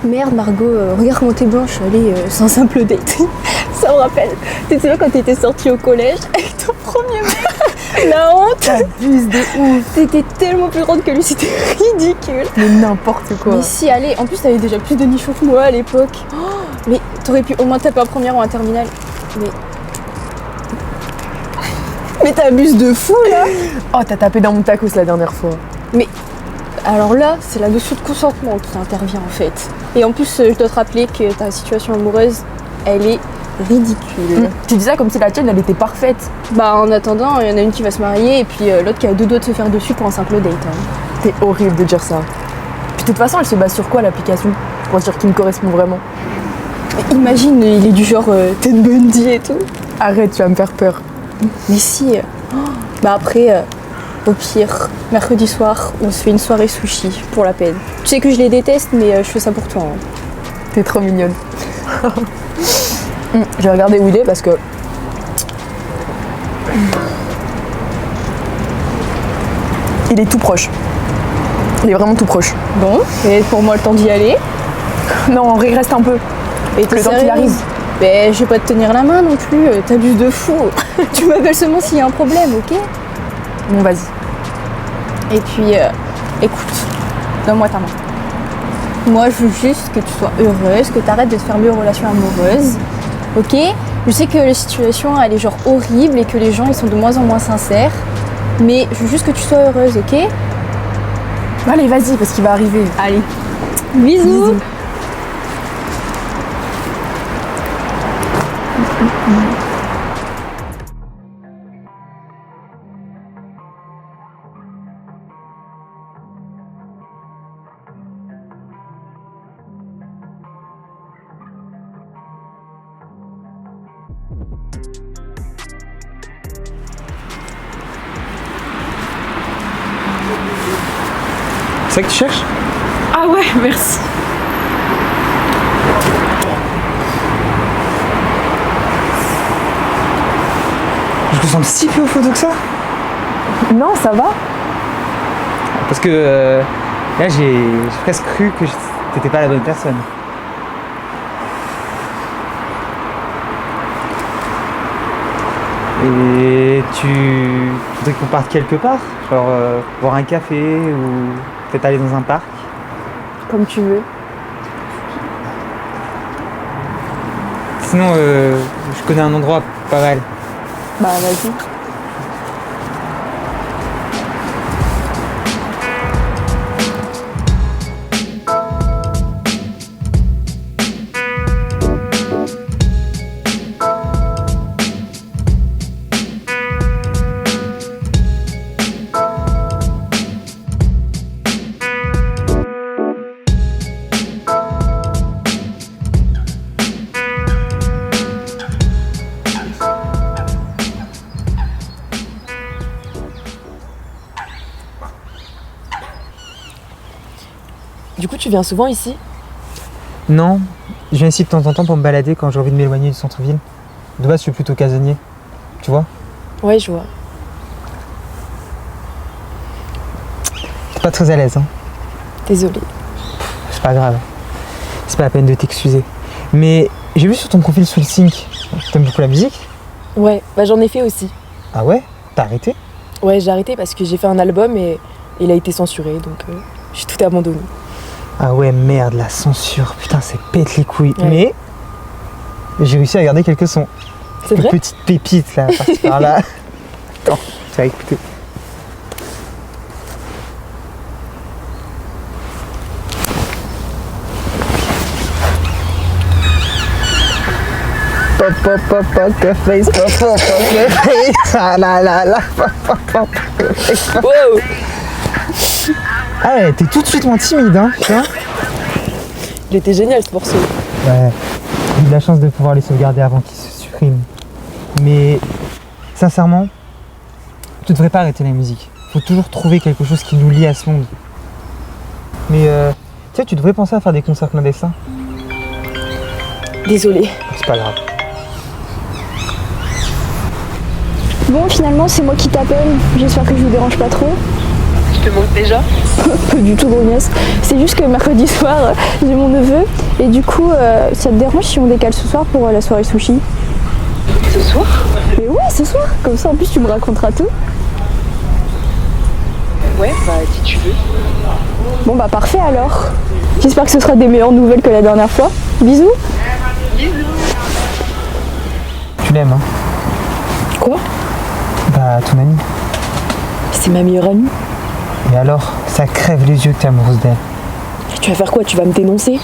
Merde Margot, regarde comment t'es blanche, allez, c'est un simple date. Ça me rappelle, t'étais là quand t'étais sortie au collège avec ton premier mec. La honte. T'abuses de ouf. T'étais tellement plus grande que lui, c'était ridicule. Mais n'importe quoi. Mais si, allez, en plus t'avais déjà plus de nichons que moi à l'époque. Oh, mais t'aurais pu au moins taper en première ou en terminale. Mais t'abuses de fou là. Oh, t'as tapé dans mon tacos la dernière fois. Mais alors là, c'est la notion de consentement qui intervient en fait. Et en plus, je dois te rappeler que ta situation amoureuse, elle est ridicule. Tu dis ça comme si la tienne, elle était parfaite. Bah en attendant, il y en a une qui va se marier et puis l'autre qui a 2 doigts de se faire dessus pour un simple date. Hein. T'es horrible de dire ça. Puis de toute façon, elle se base sur quoi l'application pour dire qui me correspond vraiment? Mais imagine, il est du genre Ted Bundy et tout. Arrête, tu vas me faire peur. Mais si, bah après, au pire, mercredi soir, on se fait une soirée sushi pour la peine. Tu sais que je les déteste, mais je fais ça pour toi. Hein. T'es trop mignonne. Je vais regarder où il est parce que... Il est tout proche. Il est vraiment tout proche. Bon, et pour moi le temps d'y aller. Non, on reste un peu. Et le temps qu'il arrive. Mais je vais pas te tenir la main non plus, t'abuses de fou. Tu m'appelles seulement s'il y a un problème, ok? Bon, vas-y. Et puis, écoute, donne-moi ta main. Moi, je veux juste que tu sois heureuse, que tu arrêtes de te fermer aux relations amoureuses, ok? Je sais que la situation, elle est genre horrible et que les gens, ils sont de moins en moins sincères, mais je veux juste que tu sois heureuse, ok? Allez, vas-y, parce qu'il va arriver. Allez, bisous. C'est ça que tu cherches? Ah ouais, merci. Je te sens si peu au photo que ça? Non, ça va. Parce que là j'ai presque cru que t'étais pas la bonne personne. Et tu voudrais qu'on parte quelque part? Genre boire un café ou peut-être aller dans un parc? Comme tu veux. Sinon je connais un endroit pas mal. Bah, vas-y. Du coup, tu viens souvent ici? Non, je viens ici de temps en temps pour me balader quand j'ai envie de m'éloigner du centre-ville. De base je suis plutôt casanier, tu vois? Ouais, je vois. T'es pas très à l'aise, hein? Désolée. C'est pas grave. C'est pas la peine de t'excuser. Mais j'ai vu sur ton profil sur le Sync, t'aimes beaucoup la musique? Ouais, bah j'en ai fait aussi. Ah ouais? T'as arrêté? Ouais, j'ai arrêté parce que j'ai fait un album et il a été censuré, donc j'ai tout abandonné. Ah ouais, merde, la censure, putain, ça pète les couilles. Ouais. Mais j'ai réussi à garder quelques sons. C'est Des vrai? petites pépites là, par-ci par-là. Attends, tu vas écouter. Pop pop pop poker face, pop pop poker face, ah la la la, pop pop pop poker face. Wow! Ah ouais, t'es tout de suite moins timide, hein, tu vois? Il était génial ce morceau. Ouais, j'ai eu de la chance de pouvoir les sauvegarder avant qu'ils se suppriment. Mais sincèrement, tu devrais pas arrêter la musique. Faut toujours trouver quelque chose qui nous lie à ce monde. Mais tu sais, tu devrais penser à faire des concerts clandestins. Désolée. C'est pas grave. Bon, finalement, c'est moi qui t'appelle. J'espère que je vous dérange pas trop. te manque déjà? Pas du tout, grognasse. C'est juste que mercredi soir, j'ai mon neveu. Et du coup, ça te dérange si on décale ce soir pour la soirée sushi? Ce soir? Mais ouais, ce soir. Comme ça, en plus, tu me raconteras tout. Ouais, bah si tu veux. Bon bah parfait alors. J'espère que ce sera des meilleures nouvelles que la dernière fois. Bisous. Tu l'aimes, hein? Quoi? Bah, ton amie. C'est ma meilleure amie. Et alors, ça crève les yeux que t'es amoureuse d'elle. Tu vas faire quoi? Tu vas me dénoncer?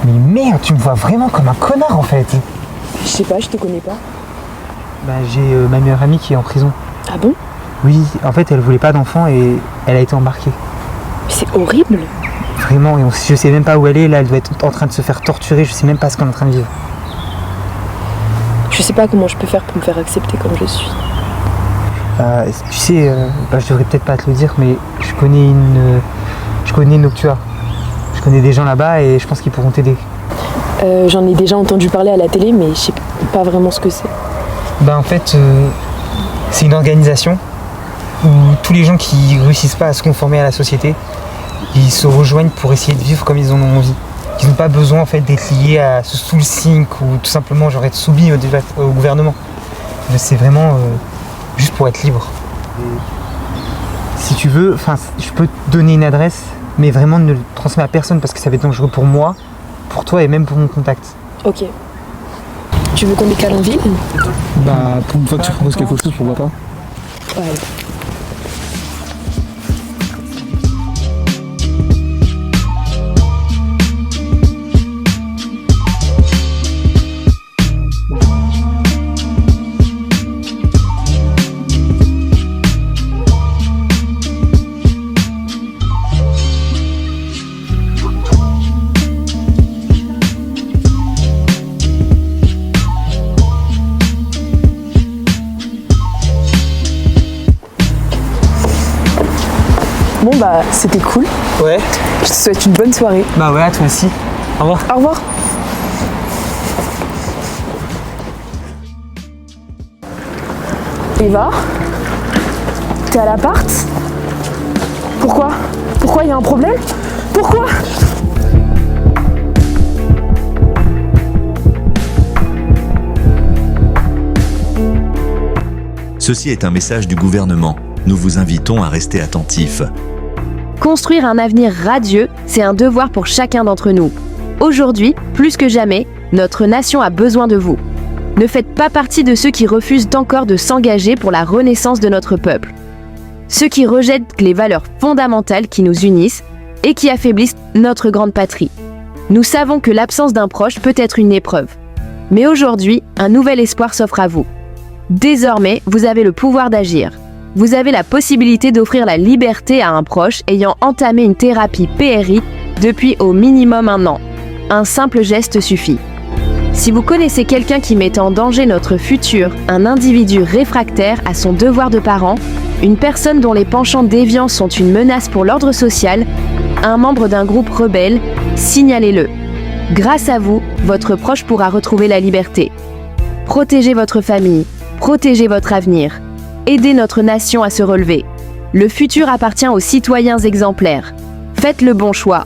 Mais merde, tu me vois vraiment comme un connard en fait. Je sais pas, je te connais pas. Bah, j'ai ma meilleure amie qui est en prison. Ah bon? Oui, en fait, elle voulait pas d'enfant et elle a été embarquée. Mais c'est horrible. Vraiment, et je sais même pas où elle est. Là, elle doit être en train de se faire torturer. Je sais même pas ce qu'on est en train de vivre. Je sais pas comment je peux faire pour me faire accepter comme je suis. Tu sais, je devrais peut-être pas te le dire, mais je connais Noctua. Je connais des gens là-bas et je pense qu'ils pourront t'aider. J'en ai déjà entendu parler à la télé, mais je sais pas vraiment ce que c'est. Bah en fait, c'est une organisation où tous les gens qui réussissent pas à se conformer à la société, ils se rejoignent pour essayer de vivre comme ils en ont envie. Ils n'ont pas besoin en fait d'être liés à ce soul sync ou tout simplement genre être soumis au gouvernement. C'est vraiment juste pour être libre. Si tu veux, je peux te donner une adresse, mais vraiment ne le transmets à personne parce que ça va être dangereux pour moi, pour toi et même pour mon contact. Ok. Tu veux qu'on décale en ville? Bah, pour une fois que tu proposes quelque chose, pourquoi pas? Ouais. Bon bah c'était cool. Ouais. Je te souhaite une bonne soirée. Bah ouais, à toi aussi. Au revoir. Au revoir. Eva, t'es à l'appart? Pourquoi? Pourquoi y a un problème? Pourquoi? Ceci est un message du gouvernement. Nous vous invitons à rester attentifs. Construire un avenir radieux, c'est un devoir pour chacun d'entre nous. Aujourd'hui, plus que jamais, notre nation a besoin de vous. Ne faites pas partie de ceux qui refusent encore de s'engager pour la renaissance de notre peuple. Ceux qui rejettent les valeurs fondamentales qui nous unissent et qui affaiblissent notre grande patrie. Nous savons que l'absence d'un proche peut être une épreuve. Mais aujourd'hui, un nouvel espoir s'offre à vous. Désormais, vous avez le pouvoir d'agir. Vous avez la possibilité d'offrir la liberté à un proche ayant entamé une thérapie PRI depuis au minimum 1 an. Un simple geste suffit. Si vous connaissez quelqu'un qui met en danger notre futur, un individu réfractaire à son devoir de parent, une personne dont les penchants déviants sont une menace pour l'ordre social, un membre d'un groupe rebelle, signalez-le. Grâce à vous, votre proche pourra retrouver la liberté. Protégez votre famille, protégez votre avenir. Aidez notre nation à se relever. Le futur appartient aux citoyens exemplaires. Faites le bon choix.